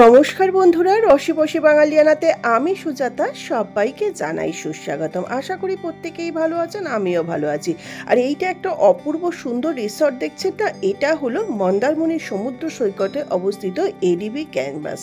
নমস্কার বন্ধুরা, রসিবশী বাঙালিয়ানাতে আমি সুজাতা সবাইকে জানাই সুস্বাগতম। আশা করি প্রত্যেকেই ভালো আছেন, আমিও ভালো আছি। আর এইটা একটা অপূর্ব সুন্দর রিসর্ট দেখছেন না, এটা হলো মন্দারমণির সমুদ্র সৈকতে অবস্থিত এডিবি ক্যানভাস।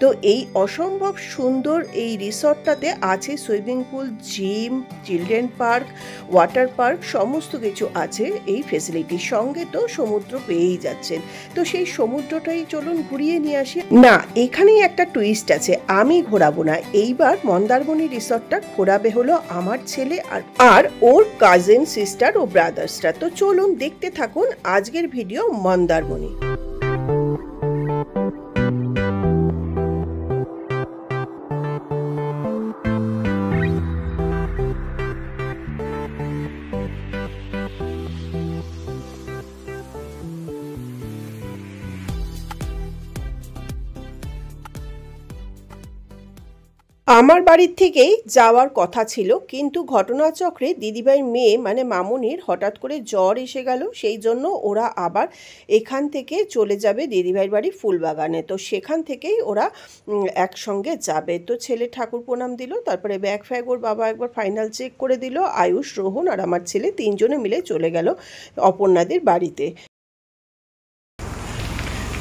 তো এই অসম্ভব সুন্দর এই রিসর্টটাতে আছে swimming pool, gym, children park, water park, সমস্ত কিছু আছে এই ফেসিলিটির সঙ্গে। তো সমুদ্র পেয়েই যাচ্ছেন, তো সেই সমুদ্রটাই চলুন ঘুরিয়ে নিয়ে আসি। না, এখানেই একটা টুইস্ট আছে, আমি ঘোরাবো না, এইবার মন্দারমণি রিসর্টটা ঘোরাবে হলো আমার ছেলে আর ওর কাজিন সিস্টার ও ব্রাদার্সরা। তো চলুন দেখতে থাকুন আজকের ভিডিও মন্দারমণি। আমার বাড়ির থেকেই যাওয়ার কথা ছিল, কিন্তু ঘটনাচক্রে দিদিভাইয়ের মেয়ে মানে মামুনির হঠাৎ করে জ্বর এসে গেল, সেই জন্য ওরা আবার এখান থেকে চলে যাবে দিদিভাইয়ের বাড়ি ফুলবাগানে। তো সেখান থেকেই ওরা একসঙ্গে যাবে। তো ছেলে ঠাকুর প্রণাম দিল, তারপরে ব্যাগ ফ্যাগ ওর বাবা একবার ফাইনাল চেক করে দিল। আয়ুষ, রোহন আর আমার ছেলে তিনজনে মিলে চলে গেল অপর্ণাদের বাড়িতে।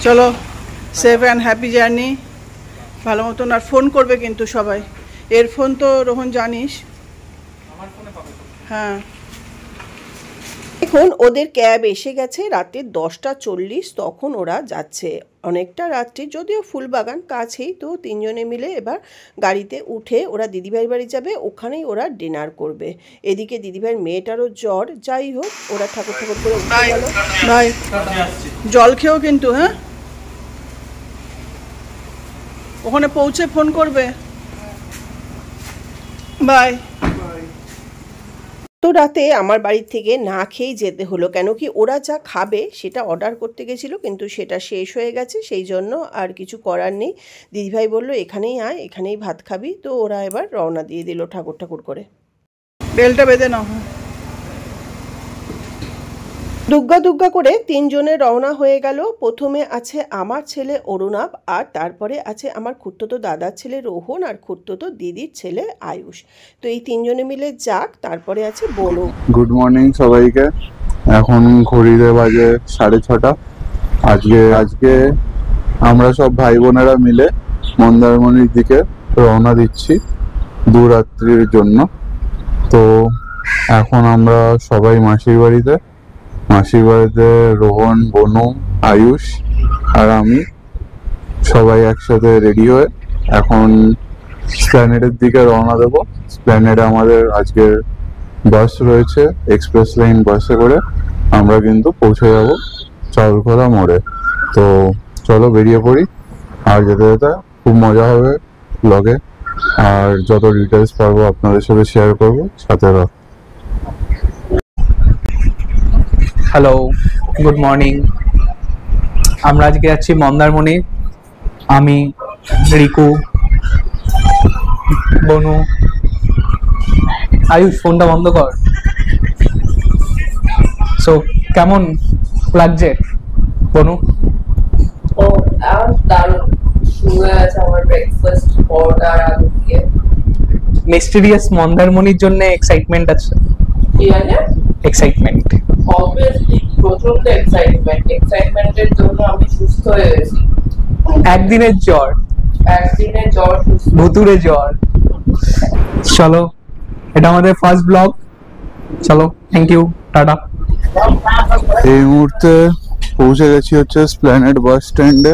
চলো, সেভ অ্যান্ড হ্যাপি জার্নি। ভালো মতন আর ফোন করবে কিন্তু সবাই। এর ফোন তো রোহন জানিস, হ্যাঁ। এখন ওদের ক্যাব এসে গেছে রাতে 10:40, তখন ওরা যাচ্ছে। অনেকটা রাত্রি, যদিও ফুলবাগান কাছেই। তো তিনজনে মিলে এবার গাড়িতে উঠে ওরা দিদিভাইয়ের বাড়ি যাবে, ওখানেই ওরা ডিনার করবে। এদিকে দিদিভাইয়ের মেয়েটারও জ্বর। যাই হোক, ওরা ঠাকুর ঠাকুর করে উঠে গেল। ভাই জল খেয়েও কিন্তু, হ্যাঁ, ওখানে পৌঁছে ফোন করবে। বাই। তো রাতে আমার বাড়ির থেকে না খেয়েই যেতে হলো, কেন কি ওরা যা খাবে সেটা অর্ডার করতে গেছিলো, কিন্তু সেটা শেষ হয়ে গেছে, সেই জন্য আর কিছু করার নেই। দিদিভাই বলল এখানেই আয়, এখানেই ভাত খাবি। তো ওরা এবার রওনা দিয়ে দিল ঠাকুর ঠাকুর করে। বেলটা বেঁধে নাও। দুগ্গা দুগ্গা করে তিনজনে রওনা হয়ে গেল। প্রথমে আছে আমার ছেলে অরুণাভ, আর তারপরে আছে আমার খুড়তুতো দাদার ছেলে রোহন আর খুড়তুতো দিদির ছেলে আয়ুষ। তো এই তিনজনে মিলে যাক। তারপরে আছে বনু। গুড মর্নিং সবাইকে। এখন ঘড়িতে বাজে 6:30। আজকে আমরা সব ভাই বোনেরা মিলে মন্দারমণির দিকে রওনা দিচ্ছি দুরাত্রির জন্য। তো এখন আমরা সবাই মাসির বাড়িতে রোহন, বনু, আয়ুষ আর আমি সবাই একসাথে রেডি হয়ে এখন স্প্ল্যানেডের দিকে রওনা দেবো। স্প্ল্যানেডে আমাদের আজকের বাস রয়েছে, এক্সপ্রেস লাইন বাসে করে আমরা কিন্তু পৌঁছে যাব চাউলখোলা মোড়ে। তো চলো বেরিয়ে পড়ি, আর যেতে যেতে খুব মজা হবে ব্লগে, আর যত ডিটেলস পারবো আপনাদের সাথে শেয়ার করবো, সাথে রাখ। Hello, good morning. আমরা আজকে যাচ্ছি মন্দারমণি। আমি, রিকু, বনু, আয়ুষ। ফোনটা বন্ধ কর। সো কেমন লাগছে বনু? ও দারুণ। শুরু আছে আমার ব্রেকফাস্ট, পরোটা আর আলু দিয়ে। মিস্টিরিয়াস মন্দারমণির জন্য এক্সাইটমেন্ট আছে। কি আছে? এক্সাইটমেন্ট, অবভিয়াসলি প্রচন্ড এক্সাইটমেন্টের জন্য আমি সুস্থ হয়ে গেছি। একদিনের জ্বর, ভুতুরে জ্বর। চলো, এটা আমাদের ফার্স্ট ব্লগ। চলো, থ্যাংক ইউ, টাটা। এই মুহূর্তে পৌঁছে গেছি হচ্ছে স্প্ল্যানেড বাস স্ট্যান্ডে।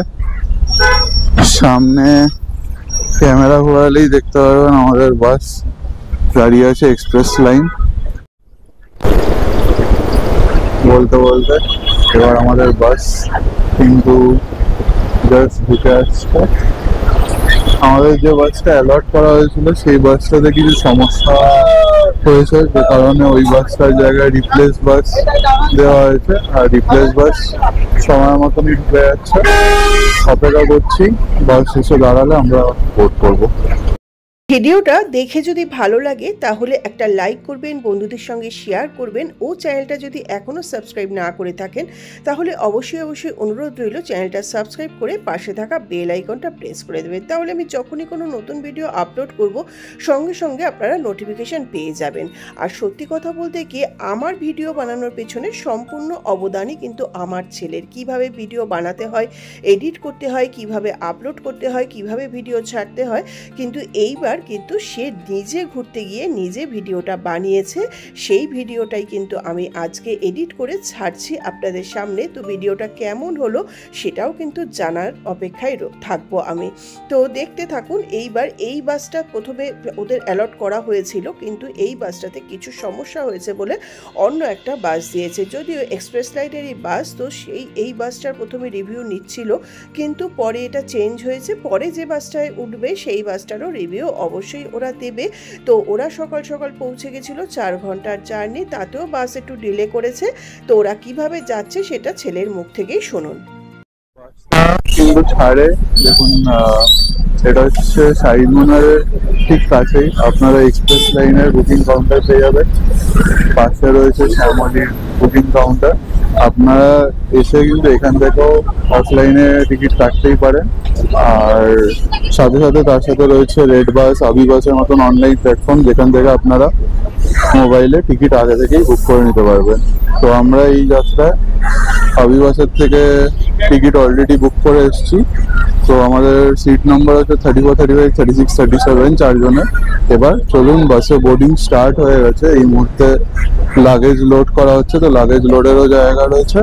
সামনে ক্যামেরা ঘোরালেই দেখতে পারবেন আমাদের বাস দাঁড়িয়ে আছে, এক্সপ্রেস লাইন। বলতে বলতে এবার আমাদের বাস কিন্তু জাস্ট ঢুকে আসছে। আমাদের যে বাসটা অ্যালট করা হয়েছিল সেই বাসটাতে কিছু সমস্যা হয়েছে, যে কারণে ওই বাসটার জায়গায় রিপ্লেস বাস দেওয়া হয়েছে। আর রিপ্লেস বাস সময় মতনই ঢুকে যাচ্ছে। অপেক্ষা করছি বাস এসে দাঁড়ালে আমরা বোর্ড করবো। ভিডিওটা দেখে যদি ভালো লাগে তাহলে একটা লাইক করবেন, বন্ধুদের সঙ্গে শেয়ার করবেন ও চ্যানেলটা যদি এখনও সাবস্ক্রাইব না করে থাকেন তাহলে অবশ্যই অনুরোধ রইল চ্যানেলটা সাবস্ক্রাইব করে পাশে থাকা বেল আইকনটা প্রেস করে দেবেন। তাহলে আমি যখনই কোনো নতুন ভিডিও আপলোড করব সঙ্গে সঙ্গে আপনারা নোটিফিকেশান পেয়ে যাবেন। আর সত্যি কথা বলতে কি, আমার ভিডিও বানানোর পেছনে সম্পূর্ণ অবদানই কিন্তু আমার ছেলের। কিভাবে ভিডিও বানাতে হয়, এডিট করতে হয়, কিভাবে আপলোড করতে হয়, কিভাবে ভিডিও ছাড়তে হয়, কিন্তু এইবার কিন্তু সে নিজে ঘুরতে গিয়ে নিজে ভিডিওটা বানিয়েছে। সেই ভিডিওটাই কিন্তু আমি আজকে এডিট করে ছাড়ছি আপনাদের সামনে। তো ভিডিওটা কেমন হলো সেটাও কিন্তু জানার অপেক্ষায় থাকবো আমি। তো দেখতে থাকুন। এইবার এই বাসটা প্রথমে ওদের অ্যালট করা হয়েছিল, কিন্তু এই বাসটাতে কিছু সমস্যা হয়েছে বলে অন্য একটা বাস দিয়েছে। যদিও এক্সপ্রেস লাইনেরই বাস, তো এই বাসটার প্রথমে রিভিউ নিচ্ছিল, কিন্তু পরে এটা চেঞ্জ হয়েছে। পরে যে বাসটায় উঠবে সেই বাসটারও রিভিউ অবশ্যই ওরা দেবে। তো ওরা সকাল সকাল পৌঁছে গেছিল, 4 ঘন্টার জার্নি, তাতেও বাস একটু ডিলে করেছে। তো ওরা কিভাবে যাচ্ছে সেটা ছেলের মুখ থেকেই শুনুন। কিন্তু ছাড়ে দেখুন, এটা হচ্ছে সাইমনের ঠিক কাছেই আপনারা এক্সপ্রেস লাইনের বুকিং কাউন্টার পেয়ে যাবেন। পাশে রয়েছে শ্যামলির বুকিং কাউন্টার। আপনারা এসে কিন্তু এখান থেকেও অফলাইনে টিকিট কাটতেই পারেন। আর সাথে সাথে তার সাথে রয়েছে রেড বাস, আবি বাসের মতন অনলাইন প্ল্যাটফর্ম, যেখান থেকে আপনারা মোবাইলে টিকিট আগে থেকেই বুক করে নিতে পারবেন। তো আমরা এই যাত্রায় আবি বাসের থেকে টিকিট অলরেডি বুক করে এসেছি। তো আমাদের সিট নাম্বার হচ্ছে 34, 35, 36, 37 চারজনের। এবার চলুন, বাসে বোর্ডিং স্টার্ট হয়ে গেছে। এই মুহূর্তে লাগেজ লোড করা হচ্ছে, তো লাগেজ লোডেরও জায়গা রয়েছে।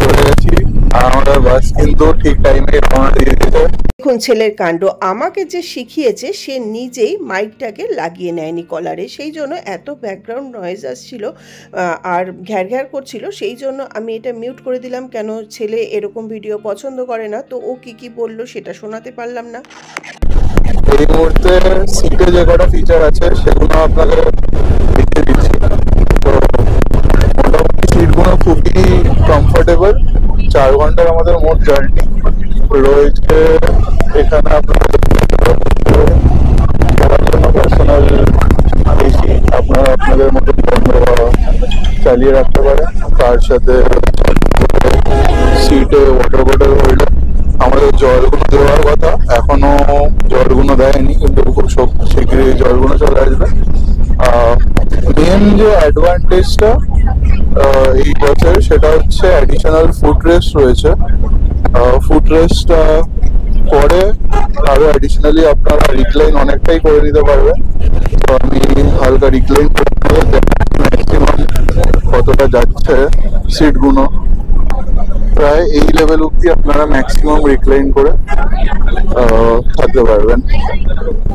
চলে গেছি আর আমাদের বাস কিন্তু ঠিক টাইমে রওনা দিয়ে দিয়েছে। দেখুন ছেলের কাণ্ড, আমাকে যে শিখিয়েছে সে নিজেই মাইকটাকে লাগিয়ে নেয়নি কলারে, সেই জন্য এত ব্যাকগ্রাউন্ড নয়েজ আসছিল আর ঘ্যার ঘ্যার করছিল। সেই জন্য আমি এটা মিউট করে দিলাম, কেন ছেলে এরকম ভিডিও পছন্দ করে না। তো ও কি বললো সেটা শোনাতে পারলাম না। এই মুহূর্তে সিটে যে কটা ফিচার আছে সেগুলো আপনাদের দেখতে দিচ্ছি। তো মোটামুটি সিটগুলো খুবই কমফোর্টেবল। 4 ঘন্টার আমাদের মোট জার্নি রয়েছে। এখানে আপনারা পার্সোনাল এসি আপনারা আপনাদের মতো চালিয়ে রাখতে পারেন। তার সাথে সিটে ওয়াটার বোতল হোল্ডার। আমাদের জলগুলো দেওয়ার কথা, এখনো জলগুলো দেয়নি, কিন্তু খুব শীঘ্রই জলগুলো চলে আসবে। মেন যে অ্যাডভান্টেজটা এই বাসের সেটা হচ্ছে অ্যাডিশনাল ফুট রেস্ট রয়েছে। ফুট রেস্টটা পরে আরো অ্যাডিশনালি আপনারা রিক্লাইন অনেকটাই করে নিতে পারবেন। তো আমি হালকা রিক্লাইন করে ম্যাক্সিমাম কতটা যাচ্ছে সিটগুলো, প্রায় এই লেভেল অব্দি আপনারা ম্যাক্সিমাম রিক্লাইন করে থাকতে পারবেন।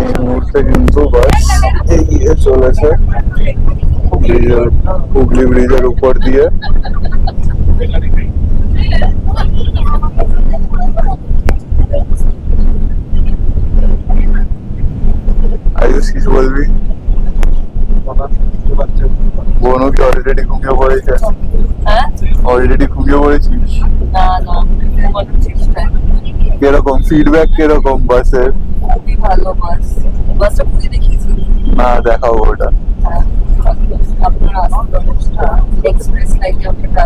এই মুহূর্তে কিন্তু বাস এগিয়ে চলেছে হুগলি ব্রিজের উপর দিয়ে। আয়ুষ কিছু বলবি? বোনও কি অলরেডি ঘুমিয়ে পড়েছে? অলরেডি ঘুমিয়ে পড়েছিস? কিরকম ফিডব্যাক, কিরকম বাসের? খুবই ভালো বাস। বাসটা পুরো দেখিয়েছি না, দেখাও ওটা। আপনারা এক্সপ্রেস লাইনে আপনারা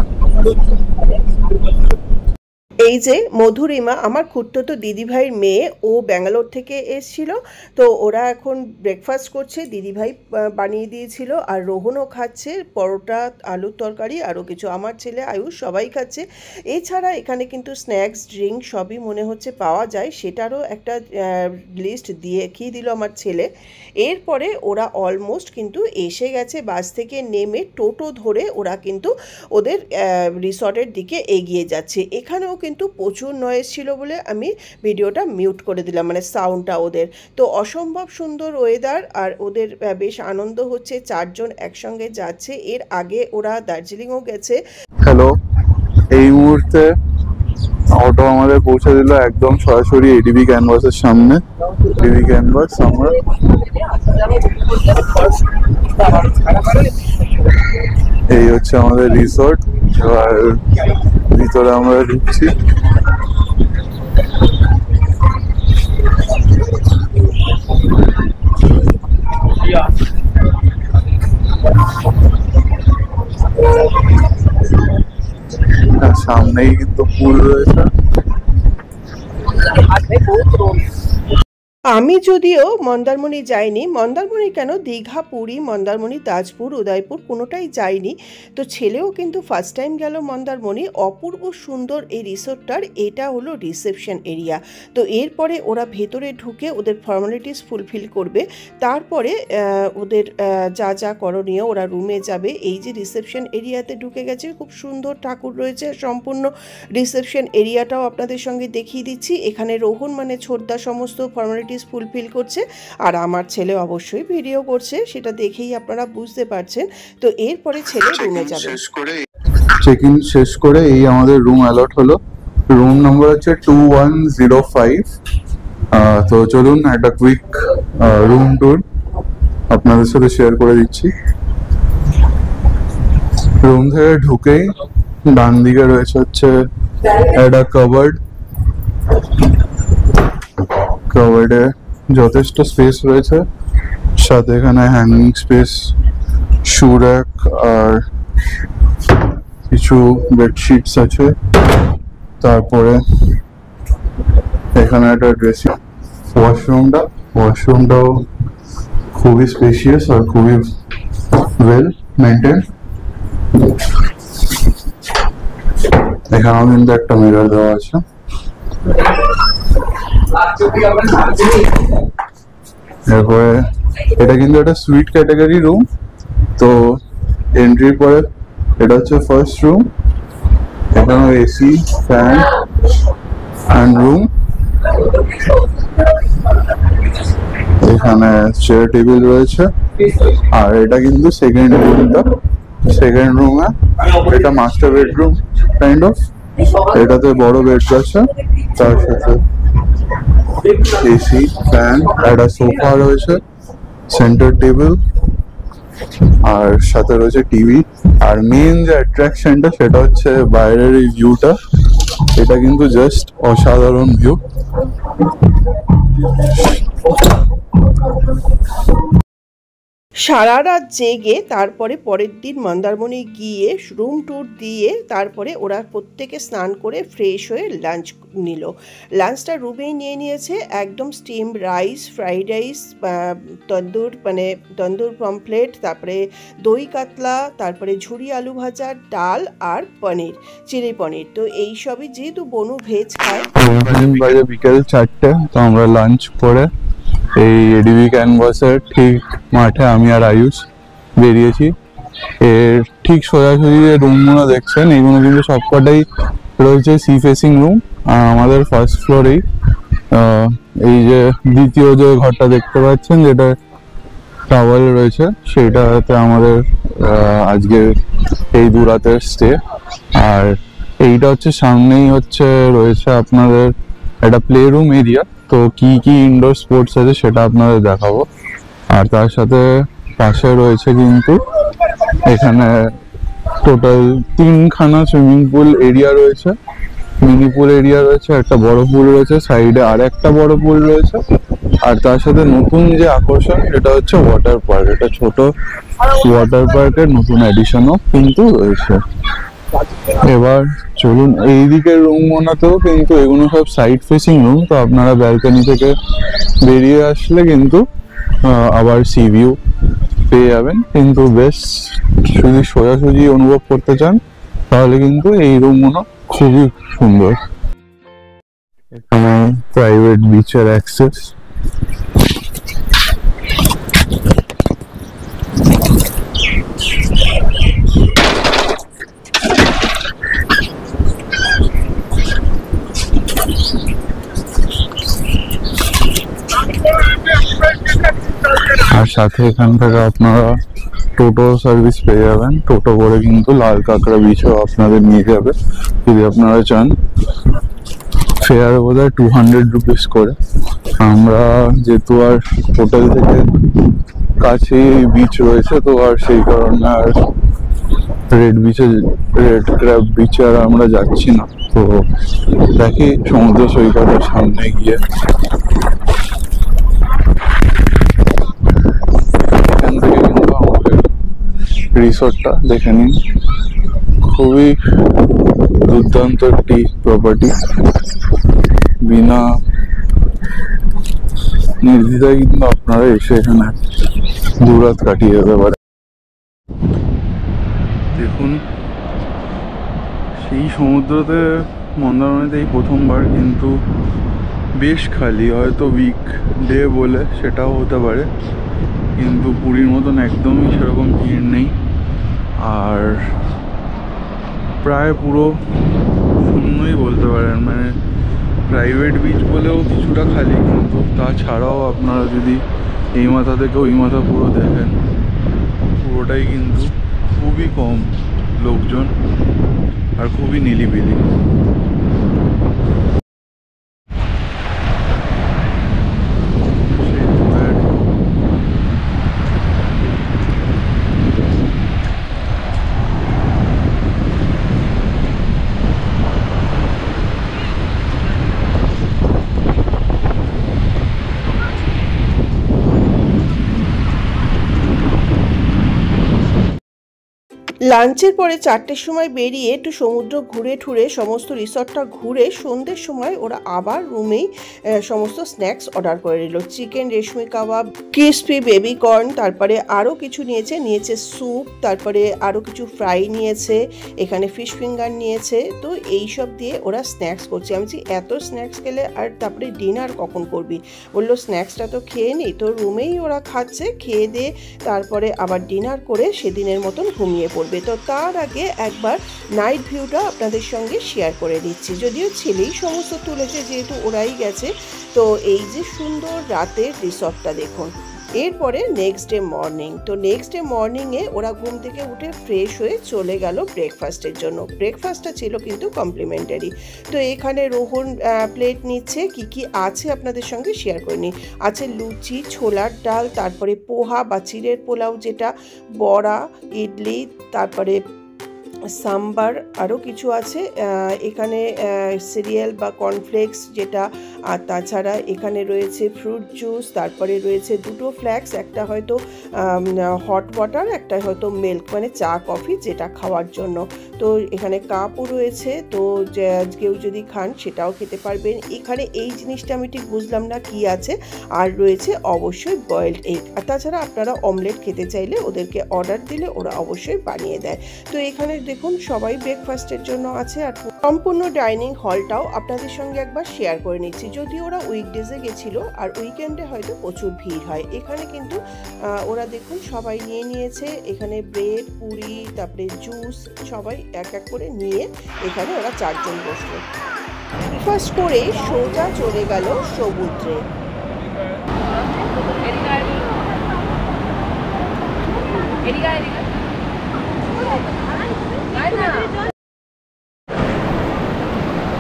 এই যে মধুরিমা আমার খুড়তুতো দিদিভাইয়ের মেয়ে, ও ব্যাঙ্গালোর থেকে এসেছিল। তো ওরা এখন ব্রেকফাস্ট করছে, দিদিভাই বানিয়ে দিয়েছিল। আর রোহনও খাচ্ছে পরোটা, আলুর তরকারি, আরও কিছু। আমার ছেলে আয়ুষ সবাই খাচ্ছে। এছাড়া এখানে কিন্তু স্ন্যাক্স, ড্রিঙ্ক সবই মনে হচ্ছে পাওয়া যায়, সেটারও একটা লিস্ট দেখিয়ে দিল আমার ছেলে। এরপরে ওরা অলমোস্ট কিন্তু এসে গেছে। বাস থেকে নেমে টোটো ধরে ওরা কিন্তু ওদের রিসর্টের দিকে এগিয়ে যাচ্ছে। এখানেও কিন্তু প্রচুর নয়েজ ছিল বলে আমি ভিডিওটা মিউট করে দিলাম, মানে সাউন্ডটা ওদের। তো অসম্ভব সুন্দর ওয়েদার, আর ওদের বেশ আনন্দ হচ্ছে। 4 জন একসঙ্গে যাচ্ছে। এর আগে ওরা দার্জিলিংও গেছে। হ্যালো, এই মুহূর্তে অটো আমাদের পৌঁছে দিল একদম সরাসরি এডিবি ক্যানভাসের সামনে। এডিবি ক্যানভাস, আমরা এই হচ্ছে আমাদের রিসর্ট। আর ভিতরে আমরা ঢুকছি। সামনেই কিন্তু পুল রয়েছে। আমি যদিও মন্দারমণি যাইনি, মন্দারমণি কেন, দীঘা, পুরী, মন্দারমণি, তাজপুর, উদয়পুর কোনোটাই যাইনি। তো ছেলেও কিন্তু ফার্স্ট টাইম গেল মন্দারমণি। অপূর্ব সুন্দর এই রিসোর্টটার, এটা হলো রিসেপশন এরিয়া। তো এরপরে ওরা ভেতরে ঢুকে ওদের ফর্মালিটিস ফুলফিল করবে, তারপরে ওদের যা যা করণীয় ওরা রুমে যাবে। এই যে রিসেপশন এরিয়াতে ঢুকে গেছে, খুব সুন্দর ঠাকুর রয়েছে, সম্পূর্ণ রিসেপশন এরিয়াটাও আপনাদের সঙ্গে দেখিয়ে দিচ্ছি। এখানে রোহন মানে ছোটদা সমস্ত ফর্মালিটিস ফুলফিল করছে, আর আমার ছেলে অবশ্যই ভিডিও করছে, সেটা দেখেই আপনারা বুঝতে পারছেন। তো এরপরে ছেলে রুমে যাবে। চেক ইন শেষ করে এই আমাদের রুম অ্যালট হলো। রুম নম্বর হচ্ছে 2105। তো চলুন একটা কুইক রুম ট্যুর আপনাদের সাথে শেয়ার করে দিচ্ছি। রুম থেকে ঢুকেই ডান দিকে রয়েছে হচ্ছে একটা কাবার্ডে যথেষ্ট স্পেস রয়েছে, সাথে এখানে হ্যাঙ্গিং স্পেস, শু র্যাক আর কিছু বেডশিটস আছে। তারপরে এখানে একটা ড্রেসিং, ওয়াশরুমটাও খুবই স্পেশিয়াস আর খুবই ওয়েল মেনটেন। এখানেও কিন্তু একটা মিরর দেওয়া আছে। এরপরে এটা কিন্তু একটা সুইট ক্যাটাগরি রুম। তো এন্ট্রির পরে এটা হচ্ছে ফার্স্ট রুম। এখানেও এসি, ফ্যান অ্যান্ড রুম। এখানে চেয়ার টেবিল রয়েছে। আর এটা কিন্তু সেকেন্ড রুমে এটা মাস্টার বেডরুম কাইন্ড অফ। এটাতে বড় বেড আছে, তার সাথে এসি, ফ্যান, একটা সোফা রয়েছে, সেন্টার টেবিল, আর সাথে রয়েছে টিভি। আর মেইন যে অ্যাট্রাকশনটা সেটা হচ্ছে বাইরের এই ভিউটা। এটা কিন্তু জাস্ট অসাধারণ ভিউ। সারা রাত জেগে তারপরে পরের দিন মন্দারমণি গিয়ে রুম ট্যুর দিয়ে তারপরে ওরা প্রত্যেকে স্নান করে ফ্রেশ হয়ে লাঞ্চ নিল। লাঞ্চটা রুমেই নিয়ে নিয়েছে, একদম স্টিম রাইস, ফ্রাইড রাইস, তন্দুর পমফ্লেট, তারপরে দই কাতলা, তারপরে ঝুরি আলু ভাজা, ডাল আর পনির, চিলি পনির। তো এই সবই যেহেতু বনু ভেজ খায়। বাজে বিকেল 4টে। তো আমরা লাঞ্চ করে এই এডিবি ক্যানভাসের ঠিক মাঠে আমি আর আয়ুষ বেরিয়েছি। এর ঠিক সোজাসুজি যে রুমগুলো দেখছেন, এগুলো কিন্তু সবকটাই রয়েছে সি ফেসিং রুম। আর আমাদের ফার্স্ট ফ্লোরেই এই যে দ্বিতীয় যে ঘরটা দেখতে পাচ্ছেন, যেটা টাওয়াল রয়েছে, সেটাতে আমাদের আজকে এই দু রাতের স্টে। আর এইটা হচ্ছে সামনেই রয়েছে আপনাদের একটা প্লে রুম এরিয়া। তো কি কি ইনডোর স্পোর্টস আছে সেটা আপনাদের দেখাবো। আর তার সাথে পাশে রয়েছে কিন্তু এখানে টোটাল 3খানা সুইমিং পুল এরিয়া রয়েছে, মিনি পুল এরিয়া রয়েছে, একটা বড় পুল রয়েছে, সাইডে আর একটা বড় পুল রয়েছে। আর তার সাথে নতুন যে আকর্ষণ সেটা হচ্ছে ওয়াটার পার্ক। এটা ছোট ওয়াটার পার্কের নতুন এডিশনও কিন্তু রয়েছে। এবার চলুন এই দিকের রুমগুলোতেও কিন্তু এগুলো সব সাইড ফেসিং রুম। তো আপনারা ব্যালকনি থেকে বেরিয়ে আসলে কিন্তু আবার সি ভিউ পেয়ে যাবেন। কিন্তু বেশ যদি সোজাসুজি অনুভব করতে চান তাহলে কিন্তু এই রুমগুলো খুবই সুন্দর। এখানে প্রাইভেট বিচের অ্যাক্সেস। আর সাথে এখান থেকে আপনারা টোটো সার্ভিস পেয়ে যাবেন। টোটো করে কিন্তু লাল কাঁকড়া বিচও আপনাদের নিয়ে যাবে যদি আপনারা চান। ফেয়ার বোধহয় 200 রুপিস করে। আমরা যেহেতু আর হোটেল থেকে কাছে বিচ রয়েছে, তো আর সেই কারণে আর রেড ক্র্যাব বিচে আর আমরা যাচ্ছি না। তো দেখি সমুদ্র সৈকতের সামনে গিয়ে এখান থেকে কিন্তু আমাদের রিসোর্টটা দেখে নিন। খুবই দুর্দান্ত একটি প্রপার্টি, বিনা নির্দ্বিধায় কিন্তু আপনারা এসে এখানে দুরাত কাটিয়ে যেতে পারে। দেখুন সেই সমুদ্রতে মন্দারমণিতে এই প্রথমবার, কিন্তু বেশ খালি, হয়তো উইক ডে বলে সেটাও হতে পারে, কিন্তু পুরীর মতন একদমই সেরকম ভিড় নেই। আর প্রায় পুরো শূন্যই বলতে পারেন, মানে প্রাইভেট বিচ বলেও কিছুটা খালি, কিন্তু তাছাড়াও আপনারা যদি এই মাথা থেকে ওই মাথা পুরো দেখেন, পুরোটাই কিন্তু খুবই কম লোকজন আর খুবই নিলিবিলি। লাঞ্চের পরে 4টের সময় বেরিয়ে একটু সমুদ্র ঘুরে ঠুরে সমস্ত রিসর্টটা ঘুরে সন্ধ্যের সময় ওরা আবার রুমেই সমস্ত স্ন্যাক্স অর্ডার করে নিল। চিকেন রেশমি কাবাব, ক্রিসপি বেবি কর্ন, তারপরে আরও কিছু নিয়েছে স্যুপ, তারপরে আরও কিছু ফ্রাই নিয়েছে, এখানে ফিশ ফিঙ্গার নিয়েছে। তো এই সব দিয়ে ওরা স্ন্যাক্স করছে। আমি বলছি এত স্ন্যাক্স খেলে আর তারপরে ডিনার কখন করবি? বললো স্ন্যাক্সটা তো খেয়ে নিই। তো রুমেই ওরা খাচ্ছে, খেয়ে দিয়ে তারপরে আবার ডিনার করে সেদিনের মতন ঘুমিয়ে পড়বে। তো তার আগে একবার নাইট ভিউটা আপনাদের সঙ্গে শেয়ার করে দিচ্ছি। যদিও ছেলেই সমস্ত তুলেছে, যেহেতু ওরাই গেছে। তো এই যে সুন্দর রাতের রিসর্টটা দেখুন। এরপরে নেক্সট ডে মর্নিং। তো নেক্সট ডে মর্নিংয়ে ওরা ঘুম থেকে উঠে ফ্রেশ হয়ে চলে গেল ব্রেকফাস্টের জন্য। ব্রেকফাস্টটা ছিল কিন্তু কমপ্লিমেন্টারি। তো এখানে রোহন প্লেট নিচ্ছে, কি আছে আপনাদের সঙ্গে শেয়ার করে নিই। আছে লুচি, ছোলার ডাল, তারপরে পোহা বা চিড়ের পোলাও যেটা, বড়া, ইডলি, তারপরে সাম্বার, আরও কিছু আছে এখানে, সিরিয়াল বা কর্নফ্লেক্স যেটা, আর তাছাড়া এখানে রয়েছে ফ্রুট জুস, তারপরে রয়েছে দুটো ফ্ল্যাক্স, একটা হয়তো হট ওয়াটার, একটা হয়তো মিল্ক, মানে চা কফি যেটা খাওয়ার জন্য। তো এখানে কাপও রয়েছে, তো কেউ যদি খান সেটাও খেতে পারবেন। এখানে এই জিনিসটা আমি ঠিক বুঝলাম না কি আছে। আর রয়েছে অবশ্যই বয়েলড এগ, আর তাছাড়া আপনারা অমলেট খেতে চাইলে ওদেরকে অর্ডার দিলে ওরা অবশ্যই বানিয়ে দেয়। তো এখানে দেখুন সবাই ব্রেকফাস্টের জন্য আছে। আর সম্পূর্ণ ডাইনিং হলটাও আপনাদের সঙ্গে একবার শেয়ার করে নিচ্ছি। যদি ওরা উইকডেজে গেছিলো, আর উইকেন্ডে হয়তো প্রচুর ভিড় হয়। এখানে কিন্তু ওরা দেখুন সবাই নিয়েছে। এখানে ব্রেড, পুরি, তারপরে জুস, সবাই এক এক করে নিয়ে এখানে ওরা 4 জন বসলো। ব্রেকফাস্ট করে সোজা চলে গেল সমুদ্রে।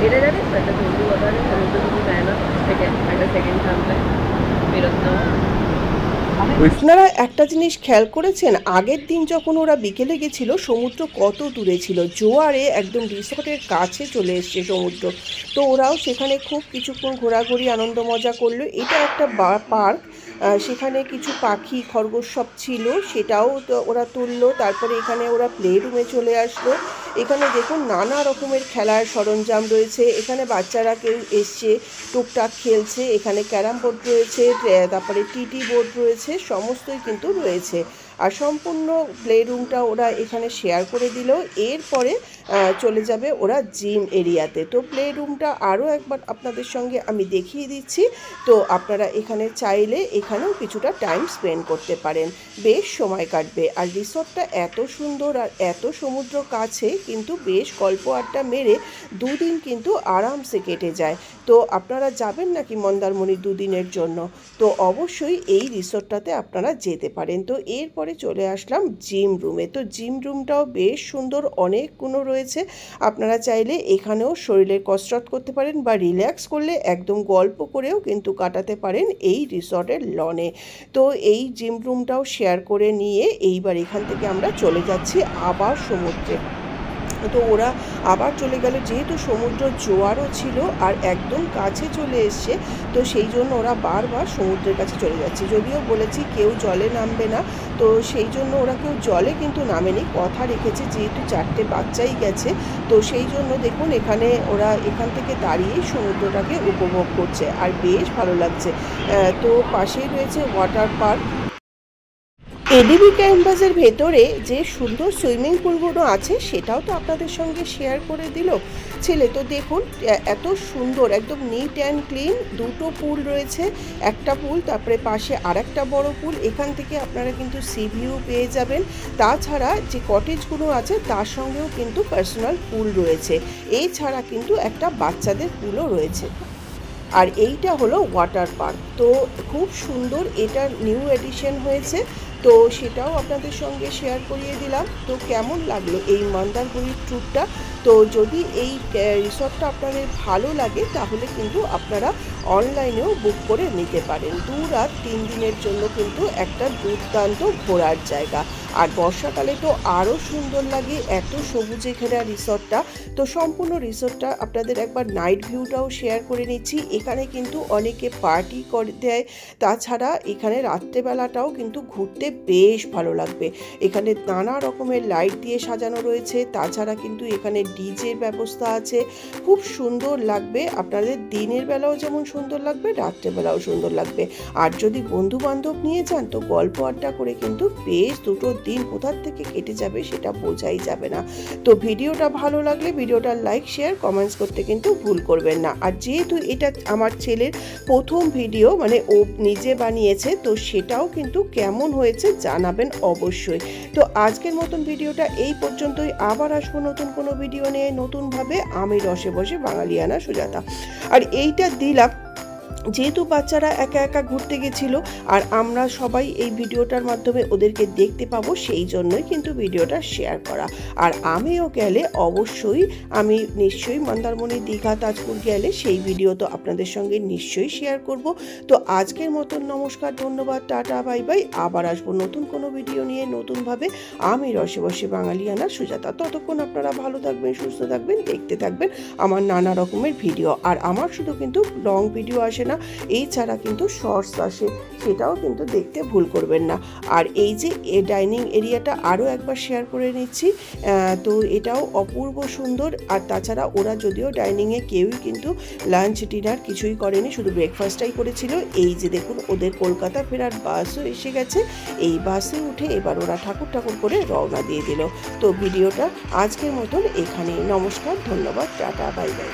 এটা জানিস তো, একটা বন্ধু কথা আছে, সমুদ্র কিছু দেয় না, একটা সেকেন্ড থামলে ফেরত নেওয়া। আপনারা একটা জিনিস খেয়াল করেছেন, আগের দিন যখন ওরা বিকেলে গেছিল সমুদ্র কত দূরে ছিল, জোয়ারে একদম রিসর্টের কাছে চলে এসছে সমুদ্র। তো ওরাও সেখানে খুব কিছুক্ষণ ঘোরাঘুরি আনন্দ মজা করলো। এটা একটা পার্ক, সেখানে কিছু পাখি খরগোশ সব ছিল, সেটাও তো ওরা তুললো। তারপরে এখানে ওরা প্লে রুমে চলে আসলো। এখানে দেখুন নানা রকমের খেলার সরঞ্জাম রয়েছে। এখানে বাচ্চারা কেউ এসছে, টুকটাক খেলছে। এখানে ক্যারাম বোর্ড রয়েছে, তারপরে টিটি বোর্ড রয়েছে, সমস্তই কিন্তু রয়েছে। আর সম্পূর্ণ প্লে রুমটা ওরা এখানে শেয়ার করে দিল। এরপরে চলে যাবে ওরা জিম এরিয়াতে। তো প্লে রুমটা আরও একবার আপনাদের সঙ্গে আমি দেখিয়ে দিচ্ছি। তো আপনারা এখানে চাইলে এখানেও কিছুটা টাইম স্পেন্ড করতে পারেন, বেশ সময় কাটবে। আর রিসর্টটা এত সুন্দর আর এত সমুদ্র কাছে, কিন্তু বেশ গল্প আড্ডা মেরে 2 দিন কিন্তু আরামসে কেটে যায়। তো আপনারা যাবেন নাকি মন্দারমণি 2 দিনের জন্য, তো অবশ্যই এই রিসর্টটাতে আপনারা যেতে পারেন। তো এরপরে চলে আসলাম জিম রুমে। তো জিম রুমটাও বেশ সুন্দর, অনেকগুলো রয়েছে। আপনারা চাইলে এখানেও শরীরের কসরত করতে পারেন, বা রিল্যাক্স করলে একদম গল্প করেও কিন্তু কাটাতে পারেন এই রিসর্টের লনে। তো এই জিম রুমটাও শেয়ার করে নিয়ে এইবার এখান থেকে আমরা চলে যাচ্ছি আবার সমুদ্রে। তো ওরা আবার চলে গেল, যেহেতু সমুদ্র জোয়ারও ছিল আর একদম কাছে চলে এসছে, তো সেই জন্য ওরা বারবার সমুদ্রের কাছে চলে যাচ্ছে। যদিও বলেছি কেউ জলে নামবে না, তো সেই জন্য ওরা কেউ জলে কিন্তু নামেনি, কথা রেখেছে, যেহেতু 4টে বাচ্চাই গেছে, তো সেই জন্য দেখুন এখানে ওরা এখান থেকে দাঁড়িয়েই সমুদ্রটাকে উপভোগ করছে আর বেশ ভালো লাগছে। তো পাশেই রয়েছে ওয়াটার পার্ক। এডিবি ক্যাম্পাসের ভেতরে যে সুন্দর সুইমিং পুলগুলো আছে সেটাও তো আপনাদের সঙ্গে শেয়ার করে দিল ছেলে। তো দেখুন এত সুন্দর, একদম নিট অ্যান্ড ক্লিন, 2টো পুল রয়েছে, একটা পুল তারপরে পাশে আরেকটা বড় পুল। এখান থেকে আপনারা কিন্তু সি ভিউ পেয়ে যাবেন। তাছাড়া যে কটেজগুলো আছে তার সঙ্গেও কিন্তু পার্সোনাল পুল রয়েছে, এছাড়া কিন্তু একটা বাচ্চাদের পুলও রয়েছে। আর এইটা হলো ওয়াটার পার্ক, তো খুব সুন্দর, এটা নিউ এডিশন হয়েছে, তো সেটাও আপনাদের সঙ্গে শেয়ার করিয়ে দিলাম। তো কেমন লাগলো এই মন্দারমণির ট্যুরটা? তো যদি এই রিসর্টটা আপনাদের ভালো লাগে তাহলে কিন্তু আপনারা অনলাইনেও বুক করে নিতে পারেন। 2 রাত 3 দিনের জন্য কিন্তু একটা দুর্দান্ত ঘোরার জায়গা। আর বর্ষাকালে তো আরও সুন্দর লাগে, এত সবুজে ঘেরা রিসর্টটা। তো সম্পূর্ণ রিসর্টটা আপনাদের একবার নাইট ভিউটাও শেয়ার করে নিচ্ছি। এখানে কিন্তু অনেকে পার্টি করে দেয়, তাছাড়া এখানে রাত্রেবেলাটাও কিন্তু ঘুরতে বেশ ভালো লাগবে। এখানে নানা রকমের লাইট দিয়ে সাজানো রয়েছে, তাছাড়া কিন্তু এখানে ডিজের ব্যবস্থা আছে, খুব সুন্দর লাগবে। আপনাদের দিনের বেলাও যেমন সুন্দর লাগবে, রাত্রেবেলাও সুন্দর লাগবে। আর যদি বন্ধু বান্ধব নিয়ে যান তো গল্প আড্ডা করে কিন্তু বেশ 2টো দিন কোথার থেকে কেটে যাবে সেটা বোঝাই যাবে না। তো ভিডিওটা ভালো লাগলে ভিডিওটা লাইক শেয়ার কমেন্টস করতে কিন্তু ভুল করবেন না। আর যেহেতু এটা আমার ছেলের প্রথম ভিডিও, মানে ও নিজে বানিয়েছে, তো সেটাও কিন্তু কেমন হয়েছে জানাবেন অবশ্যই। তো আজকের মতন ভিডিওটা এই পর্যন্তই, আবার আসবো নতুন কোনো ভিডিও নিয়ে নতুনভাবে। আমি রসে বসে বাঙালিয়ানা সুজাতা। আর এইটা দিলাম যেহেতু বাচ্চারা একা একা ঘুরতে গেছিলো আর আমরা সবাই এই ভিডিওটার মাধ্যমে ওদেরকে দেখতে পাবো, সেই জন্যই কিন্তু ভিডিওটা শেয়ার করা। আর আমিও গেলে অবশ্যই, আমি নিশ্চয়ই মন্দারমণি, দীঘা, তাজপুর গেলে সেই ভিডিও তো আপনাদের সঙ্গে নিশ্চয়ই শেয়ার করব। তো আজকের মতন নমস্কার, ধন্যবাদ, টাটা, বাই বাই। আবার আসবো নতুন কোনো ভিডিও নিয়ে নতুনভাবে। আমি রসে বসে বাঙালিয়ানা সুজাতা। ততক্ষণ আপনারা ভালো থাকবেন, সুস্থ থাকবেন, দেখতে থাকবেন আমার নানা রকমের ভিডিও। আর আমার শুধু কিন্তু লং ভিডিও আসে না, এছাড়া কিন্তু শর্টস আসে, সেটাও কিন্তু দেখতে ভুল করবেন না। আর এই যে ডাইনিং এরিয়াটা আরও একবার শেয়ার করে নিচ্ছি, তো এটাও অপূর্ব সুন্দর। আর তাছাড়া ওরা যদিও ডাইনিংয়ে কেউই কিন্তু লাঞ্চ ডিনার কিছুই করেনি, শুধু ব্রেকফাস্টটাই করেছিল। এই যে দেখুন ওদের কলকাতা ফেরার বাসও এসে গেছে, এই বাসে উঠে এবার ওরা ঠাকুর ঠাকুর করে রওনা দিয়ে দিল। তো ভিডিওটা আজকের মতন এখানেই। নমস্কার, ধন্যবাদ, টাটা, বাই বাই।